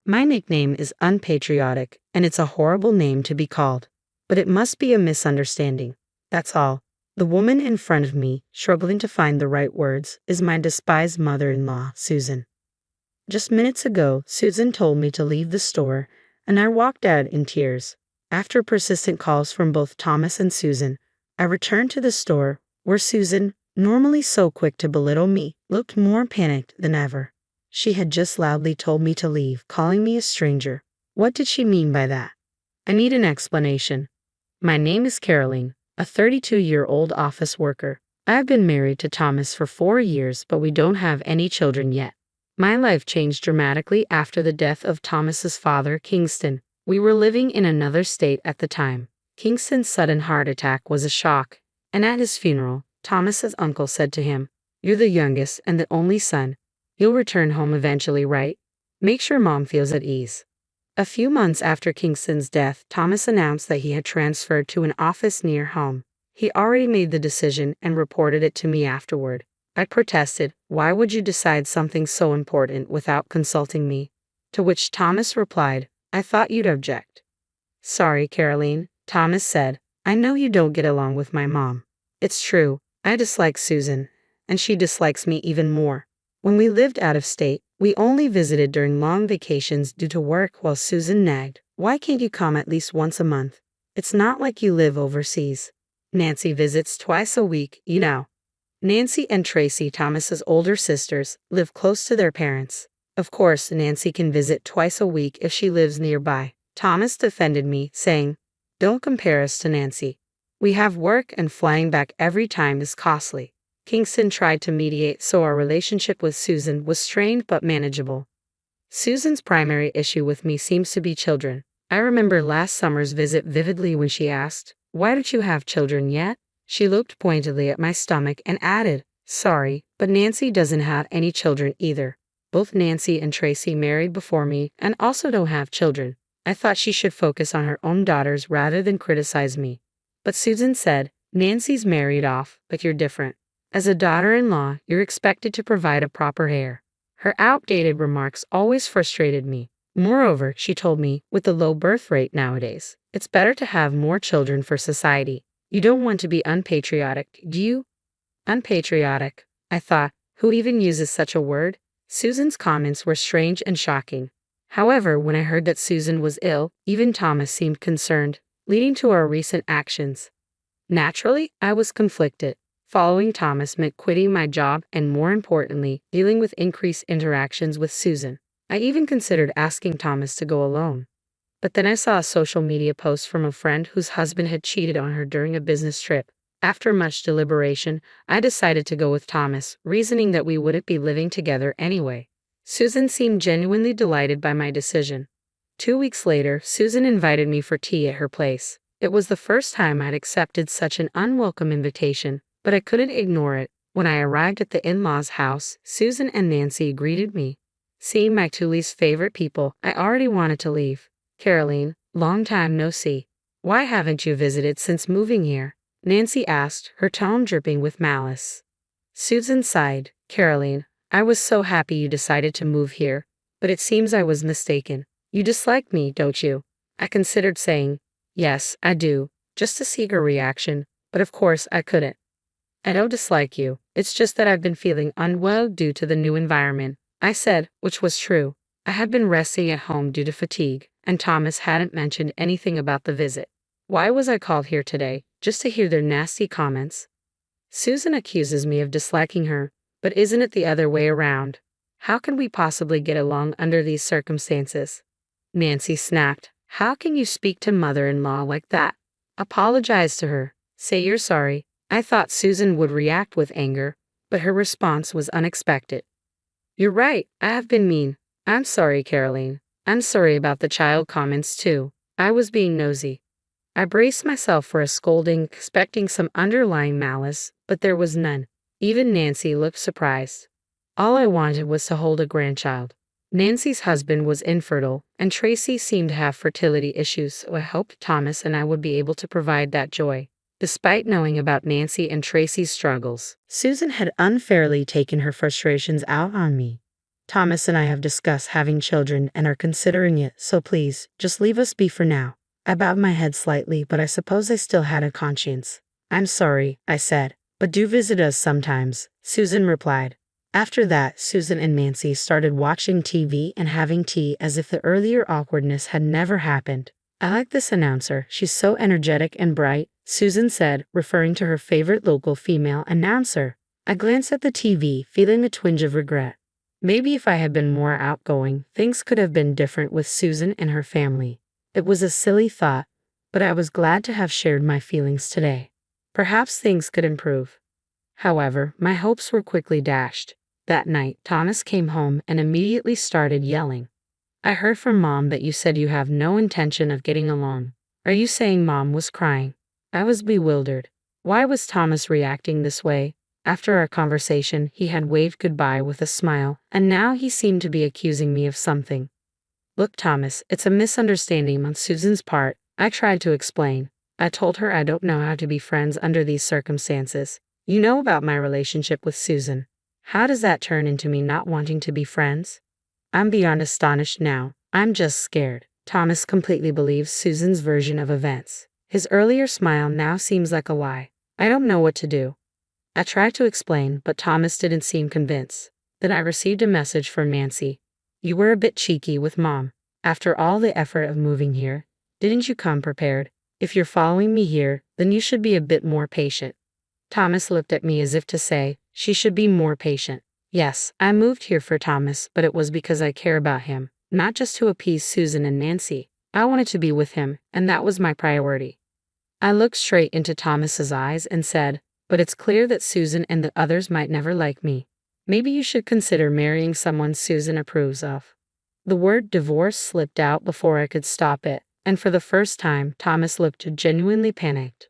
My nickname is unpatriotic, and it's a horrible name to be called. But it must be a misunderstanding. That's all. The woman in front of me, struggling to find the right words, is my despised mother-in-law, Susan. Just minutes ago, Susan told me to leave the store, and I walked out in tears. After persistent calls from both Thomas and Susan, I returned to the store, where Susan, normally so quick to belittle me, looked more panicked than ever. She had just loudly told me to leave, calling me a stranger. What did she mean by that? I need an explanation. My name is Caroline, a 32-year-old office worker. I've been married to Thomas for 4 years, but we don't have any children yet. My life changed dramatically after the death of Thomas's father, Kingston. We were living in another state at the time. Kingston's sudden heart attack was a shock, and at his funeral, Thomas's uncle said to him, "You're the youngest and the only son. You'll return home eventually, right? Make sure Mom feels at ease." A few months after Kingston's death, Thomas announced that he had transferred to an office near home. He already made the decision and reported it to me afterward. I protested, "Why would you decide something so important without consulting me?" To which Thomas replied, "I thought you'd object." "Sorry, Caroline," Thomas said. "I know you don't get along with my mom. It's true, I dislike Susan, and she dislikes me even more. When we lived out of state, we only visited during long vacations due to work while Susan nagged, 'Why can't you come at least once a month? It's not like you live overseas. Nancy visits twice a week, you know.'" Nancy and Tracy, Thomas's older sisters, live close to their parents. Of course, Nancy can visit twice a week if she lives nearby. Thomas defended me, saying, "Don't compare us to Nancy. We have work and flying back every time is costly." Kingston tried to mediate, so our relationship with Susan was strained but manageable. Susan's primary issue with me seems to be children. I remember last summer's visit vividly when she asked, "Why don't you have children yet?" She looked pointedly at my stomach and added, "Sorry, but Nancy doesn't have any children either. Both Nancy and Tracy married before me and also don't have children." I thought she should focus on her own daughters rather than criticize me. But Susan said, "Nancy's married off, but you're different. As a daughter-in-law, you're expected to provide a proper heir." Her outdated remarks always frustrated me. Moreover, she told me, with the low birth rate nowadays, it's better to have more children for society. You don't want to be unpatriotic, do you? Unpatriotic, I thought. Who even uses such a word? Susan's comments were strange and shocking. However, when I heard that Susan was ill, even Thomas seemed concerned, leading to our recent actions. Naturally, I was conflicted. Following Thomas meant quitting my job and, more importantly, dealing with increased interactions with Susan. I even considered asking Thomas to go alone. But then I saw a social media post from a friend whose husband had cheated on her during a business trip. After much deliberation, I decided to go with Thomas, reasoning that we wouldn't be living together anyway. Susan seemed genuinely delighted by my decision. 2 weeks later, Susan invited me for tea at her place. It was the first time I'd accepted such an unwelcome invitation, but I couldn't ignore it. When I arrived at the in-laws' house, Susan and Nancy greeted me. Seeing my two least favorite people, I already wanted to leave. "Caroline, long time no see. Why haven't you visited since moving here?" Nancy asked, her tone dripping with malice. Susan sighed. "Caroline, I was so happy you decided to move here, but it seems I was mistaken. You dislike me, don't you?" I considered saying, "Yes, I do," just to seek her reaction, but of course I couldn't. "I don't dislike you, it's just that I've been feeling unwell due to the new environment," I said, which was true. I had been resting at home due to fatigue, and Thomas hadn't mentioned anything about the visit. Why was I called here today, just to hear their nasty comments? Susan accuses me of disliking her, but isn't it the other way around? How can we possibly get along under these circumstances? Nancy snapped. "How can you speak to mother-in-law like that? Apologize to her. Say you're sorry." I thought Susan would react with anger, but her response was unexpected. "You're right, I have been mean. I'm sorry, Caroline. I'm sorry about the child comments too. I was being nosy." I braced myself for a scolding, expecting some underlying malice, but there was none. Even Nancy looked surprised. All I wanted was to hold a grandchild. Nancy's husband was infertile, and Tracy seemed to have fertility issues, so I hoped Thomas and I would be able to provide that joy. Despite knowing about Nancy and Tracy's struggles, Susan had unfairly taken her frustrations out on me. Thomas and I have discussed having children and are considering it, so please, just leave us be for now. I bowed my head slightly, but I suppose I still had a conscience. I'm sorry, I said, but do visit us sometimes, Susan replied. After that, Susan and Nancy started watching TV and having tea as if the earlier awkwardness had never happened. I like this announcer, she's so energetic and bright, Susan said, referring to her favorite local female announcer. I glanced at the TV, feeling a twinge of regret. Maybe if I had been more outgoing, things could have been different with Susan and her family. It was a silly thought, but I was glad to have shared my feelings today. Perhaps things could improve. However, my hopes were quickly dashed. That night, Thomas came home and immediately started yelling. I heard from Mom that you said you have no intention of getting along. Are you saying Mom was crying? I was bewildered. Why was Thomas reacting this way? After our conversation, he had waved goodbye with a smile, and now he seemed to be accusing me of something. Look, Thomas, it's a misunderstanding on Susan's part. I tried to explain. I told her I don't know how to be friends under these circumstances. You know about my relationship with Susan. How does that turn into me not wanting to be friends? I'm beyond astonished now. I'm just scared. Thomas completely believes Susan's version of events. His earlier smile now seems like a lie. I don't know what to do. I tried to explain, but Thomas didn't seem convinced. Then I received a message from Nancy. You were a bit cheeky with Mom. After all the effort of moving here, didn't you come prepared? If you're following me here, then you should be a bit more patient. Thomas looked at me as if to say, she should be more patient. Yes, I moved here for Thomas, but it was because I care about him, not just to appease Susan and Nancy. I wanted to be with him, and that was my priority. I looked straight into Thomas's eyes and said, but it's clear that Susan and the others might never like me. Maybe you should consider marrying someone Susan approves of. The word divorce slipped out before I could stop it, and for the first time, Thomas looked genuinely panicked.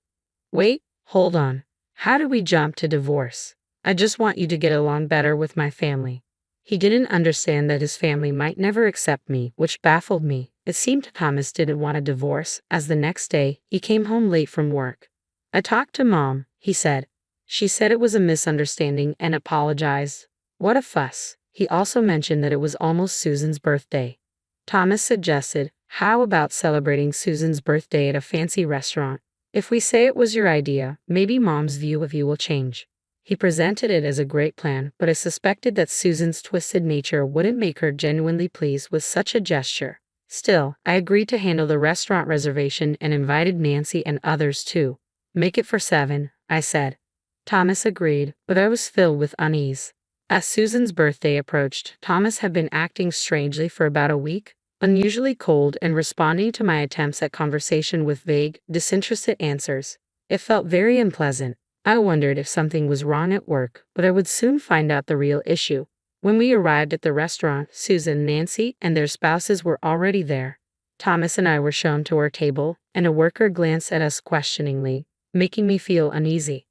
Wait, hold on. How do we jump to divorce? I just want you to get along better with my family. He didn't understand that his family might never accept me, which baffled me. It seemed Thomas didn't want a divorce, as the next day, he came home late from work. I talked to Mom, he said. She said it was a misunderstanding and apologized. What a fuss. He also mentioned that it was almost Susan's birthday. Thomas suggested, how about celebrating Susan's birthday at a fancy restaurant? If we say it was your idea, maybe Mom's view of you will change. He presented it as a great plan, but I suspected that Susan's twisted nature wouldn't make her genuinely pleased with such a gesture. Still, I agreed to handle the restaurant reservation and invited Nancy and others too. Make it for 7, I said. Thomas agreed, but I was filled with unease. As Susan's birthday approached, Thomas had been acting strangely for about a week, unusually cold and responding to my attempts at conversation with vague, disinterested answers. It felt very unpleasant. I wondered if something was wrong at work, but I would soon find out the real issue. When we arrived at the restaurant, Susan, Nancy, and their spouses were already there. Thomas and I were shown to our table, and a worker glanced at us questioningly, making me feel uneasy.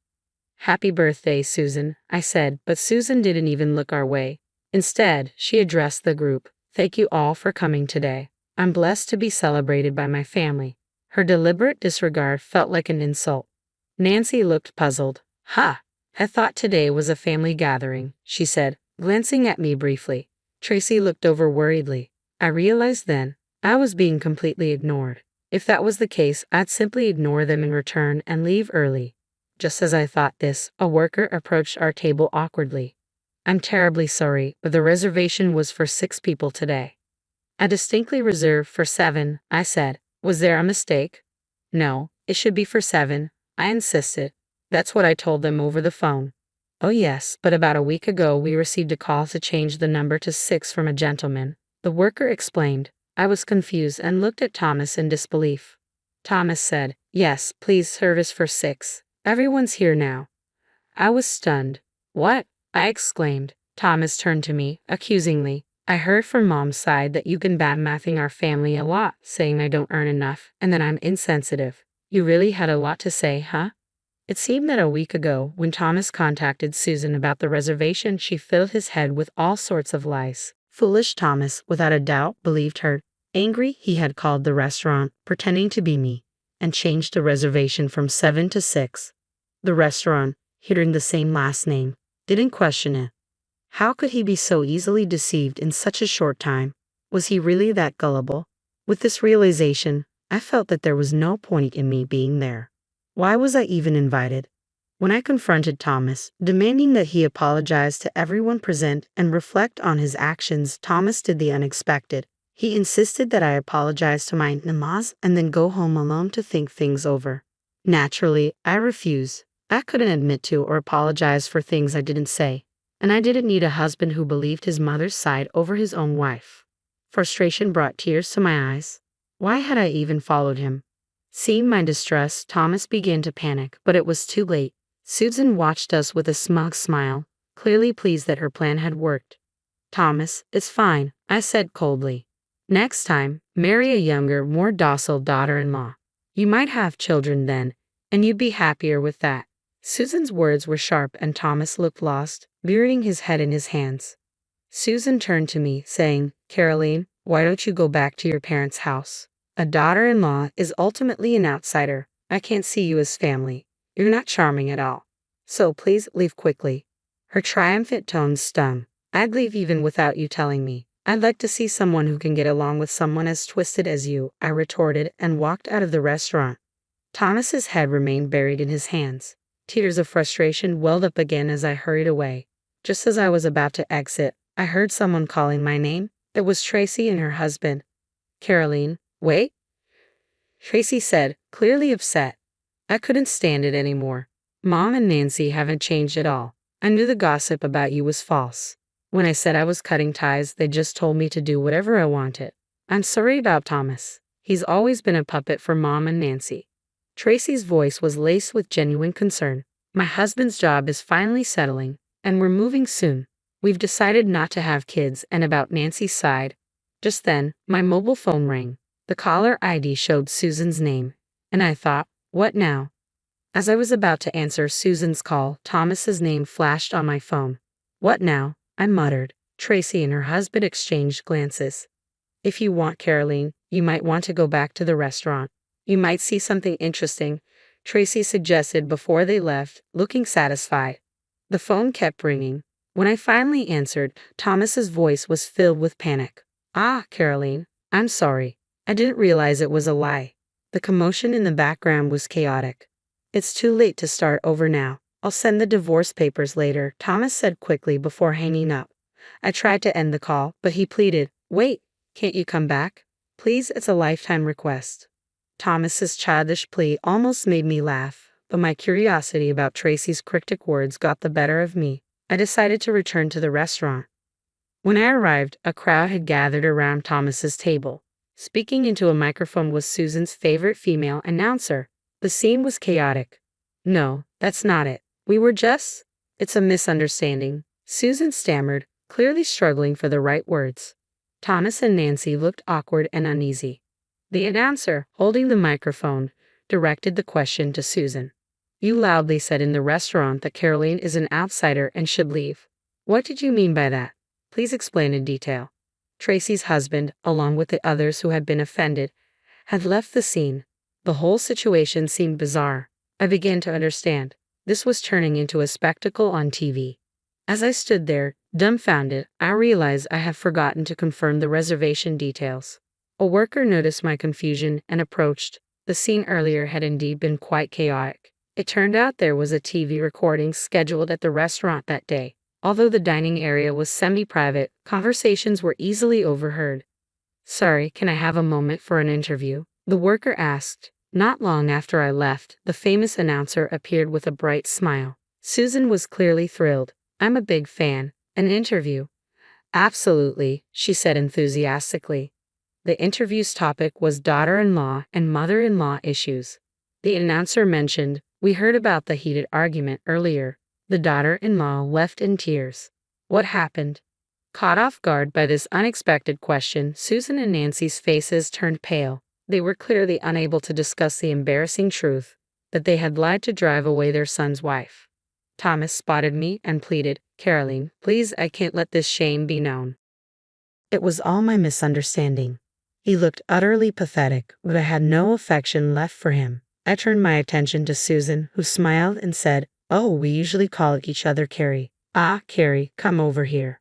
Happy birthday, Susan, I said, but Susan didn't even look our way. Instead, she addressed the group. Thank you all for coming today. I'm blessed to be celebrated by my family. Her deliberate disregard felt like an insult. Nancy looked puzzled. Ha! I thought today was a family gathering, she said, glancing at me briefly. Tracy looked over worriedly. I realized then, I was being completely ignored. If that was the case, I'd simply ignore them in return and leave early. Just as I thought this, a worker approached our table awkwardly. I'm terribly sorry, but the reservation was for 6 people today. I distinctly reserved for 7, I said. Was there a mistake? No, it should be for 7, I insisted. That's what I told them over the phone. Oh yes, but about a week ago we received a call to change the number to 6 from a gentleman. The worker explained. I was confused and looked at Thomas in disbelief. Thomas said, yes, please service for 6. Everyone's here now. I was stunned. What? I exclaimed. Thomas turned to me, accusingly. I heard from Mom's side that you've been bad-mouthing our family a lot, saying I don't earn enough, and that I'm insensitive. You really had a lot to say, huh? It seemed that a week ago, when Thomas contacted Susan about the reservation, she filled his head with all sorts of lies. Foolish Thomas, without a doubt, believed her. Angry, he had called the restaurant, pretending to be me, and changed the reservation from 7 to 6. The restaurant, hearing the same last name, didn't question it. How could he be so easily deceived in such a short time? Was he really that gullible? With this realization, I felt that there was no point in me being there. Why was I even invited? When I confronted Thomas, demanding that he apologize to everyone present and reflect on his actions, Thomas did the unexpected. He insisted that I apologize to my namaz and then go home alone to think things over. Naturally, I refused. I couldn't admit to or apologize for things I didn't say. And I didn't need a husband who believed his mother's side over his own wife. Frustration brought tears to my eyes. Why had I even followed him? Seeing my distress, Thomas began to panic, but it was too late. Susan watched us with a smug smile, clearly pleased that her plan had worked. Thomas, it's fine, I said coldly. Next time, marry a younger, more docile daughter-in-law. You might have children then, and you'd be happier with that. Susan's words were sharp and Thomas looked lost, burying his head in his hands. Susan turned to me, saying, Caroline, why don't you go back to your parents' house? A daughter-in-law is ultimately an outsider. I can't see you as family. You're not charming at all. So please leave quickly. Her triumphant tones stung. I'd leave even without you telling me. I'd like to see someone who can get along with someone as twisted as you, I retorted and walked out of the restaurant. Thomas's head remained buried in his hands. Tears of frustration welled up again as I hurried away. Just as I was about to exit, I heard someone calling my name. It was Tracy and her husband. Caroline, wait, Tracy said, clearly upset. I couldn't stand it anymore. Mom and Nancy haven't changed at all. I knew the gossip about you was false. When I said I was cutting ties, they just told me to do whatever I wanted. I'm sorry about Thomas. He's always been a puppet for Mom and Nancy. Tracy's voice was laced with genuine concern. My husband's job is finally settling, and we're moving soon. We've decided not to have kids, and about Nancy's side. Just then, my mobile phone rang. The caller ID showed Susan's name, and I thought, what now? As I was about to answer Susan's call, Thomas's name flashed on my phone. What now? I muttered. Tracy and her husband exchanged glances. If you want, Caroline, you might want to go back to the restaurant. You might see something interesting, Tracy suggested before they left, looking satisfied. The phone kept ringing. When I finally answered, Thomas's voice was filled with panic. Ah, Caroline, I'm sorry. I didn't realize it was a lie. The commotion in the background was chaotic. It's too late to start over now. I'll send the divorce papers later, Thomas said quickly before hanging up. I tried to end the call, but he pleaded, wait, can't you come back? Please, it's a lifetime request. Thomas's childish plea almost made me laugh, but my curiosity about Tracy's cryptic words got the better of me. I decided to return to the restaurant. When I arrived, a crowd had gathered around Thomas's table. Speaking into a microphone was Susan's favorite female announcer. The scene was chaotic. No, that's not it. We were just... It's a misunderstanding, Susan stammered, clearly struggling for the right words. Thomas and Nancy looked awkward and uneasy. The announcer, holding the microphone, directed the question to Susan. You loudly said in the restaurant that Caroline is an outsider and should leave. What did you mean by that? Please explain in detail. Tracy's husband, along with the others who had been offended, had left the scene. The whole situation seemed bizarre. I began to understand. This was turning into a spectacle on TV. As I stood there, dumbfounded, I realized I had forgotten to confirm the reservation details. A worker noticed my confusion and approached. The scene earlier had indeed been quite chaotic. It turned out there was a TV recording scheduled at the restaurant that day. Although the dining area was semi-private, conversations were easily overheard. Sorry, can I have a moment for an interview? The worker asked. Not long after I left, the famous announcer appeared with a bright smile. Susan was clearly thrilled. I'm a big fan. An interview? Absolutely, she said enthusiastically. The interview's topic was daughter-in-law and mother-in-law issues. The announcer mentioned, we heard about the heated argument earlier. The daughter-in-law left in tears. What happened? Caught off guard by this unexpected question, Susan and Nancy's faces turned pale. They were clearly unable to discuss the embarrassing truth that they had lied to drive away their son's wife. Thomas spotted me and pleaded, Caroline, please, I can't let this shame be known. It was all my misunderstanding. He looked utterly pathetic, but I had no affection left for him. I turned my attention to Susan, who smiled and said, oh, we usually call each other Carrie. Ah, Carrie, come over here.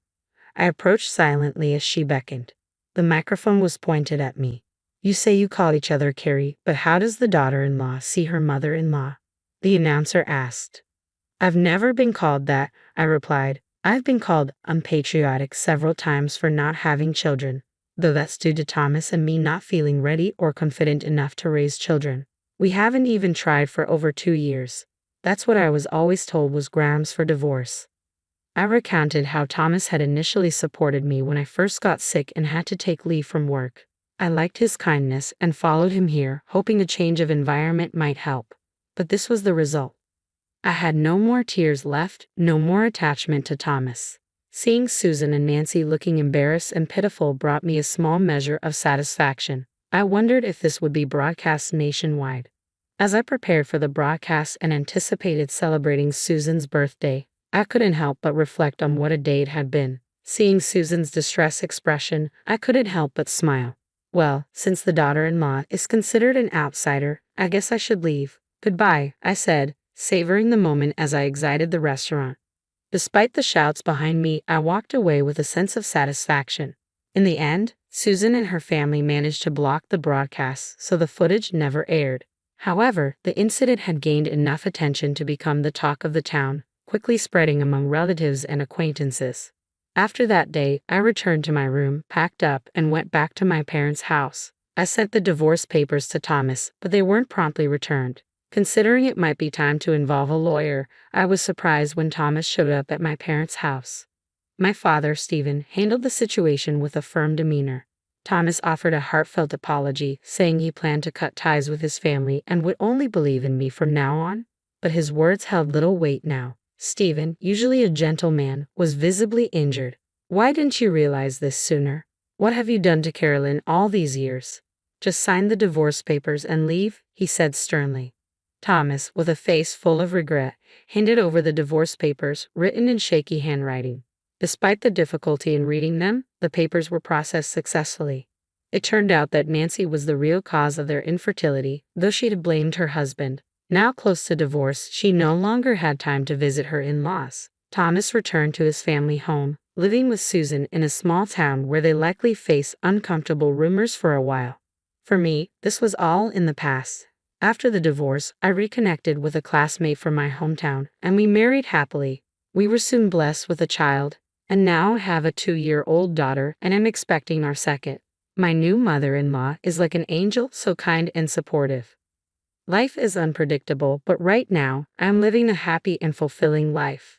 I approached silently as she beckoned. The microphone was pointed at me. You say you call each other Carrie, but how does the daughter-in-law see her mother-in-law? The announcer asked. I've never been called that, I replied. I've been called unpatriotic several times for not having children, though that's due to Thomas and me not feeling ready or confident enough to raise children. We haven't even tried for over 2 years. That's what I was always told was grounds for divorce. I recounted how Thomas had initially supported me when I first got sick and had to take leave from work. I liked his kindness and followed him here, hoping a change of environment might help. But this was the result. I had no more tears left, no more attachment to Thomas. Seeing Susan and Nancy looking embarrassed and pitiful brought me a small measure of satisfaction. I wondered if this would be broadcast nationwide. As I prepared for the broadcast and anticipated celebrating Susan's birthday, I couldn't help but reflect on what a day it had been. Seeing Susan's distress expression, I couldn't help but smile. Well, since the daughter-in-law is considered an outsider, I guess I should leave. Goodbye, I said, savoring the moment as I exited the restaurant. Despite the shouts behind me, I walked away with a sense of satisfaction. In the end, Susan and her family managed to block the broadcast, so the footage never aired. However, the incident had gained enough attention to become the talk of the town, quickly spreading among relatives and acquaintances. After that day, I returned to my room, packed up, and went back to my parents' house. I sent the divorce papers to Thomas, but they weren't promptly returned. Considering it might be time to involve a lawyer, I was surprised when Thomas showed up at my parents' house. My father, Stephen, handled the situation with a firm demeanor. Thomas offered a heartfelt apology, saying he planned to cut ties with his family and would only believe in me from now on. But his words held little weight now. Stephen, usually a gentle man, was visibly injured. Why didn't you realize this sooner? What have you done to Carolyn all these years? Just sign the divorce papers and leave, he said sternly. Thomas, with a face full of regret, handed over the divorce papers, written in shaky handwriting. Despite the difficulty in reading them, the papers were processed successfully. It turned out that Nancy was the real cause of their infertility, though she had blamed her husband. Now close to divorce, she no longer had time to visit her in-laws. Thomas returned to his family home, living with Susan in a small town where they likely faced uncomfortable rumors for a while. For me, this was all in the past. After the divorce, I reconnected with a classmate from my hometown, and we married happily. We were soon blessed with a child, and now have a 2-year-old daughter, and am expecting our second. My new mother-in-law is like an angel, so kind and supportive. Life is unpredictable, but right now, I'm living a happy and fulfilling life.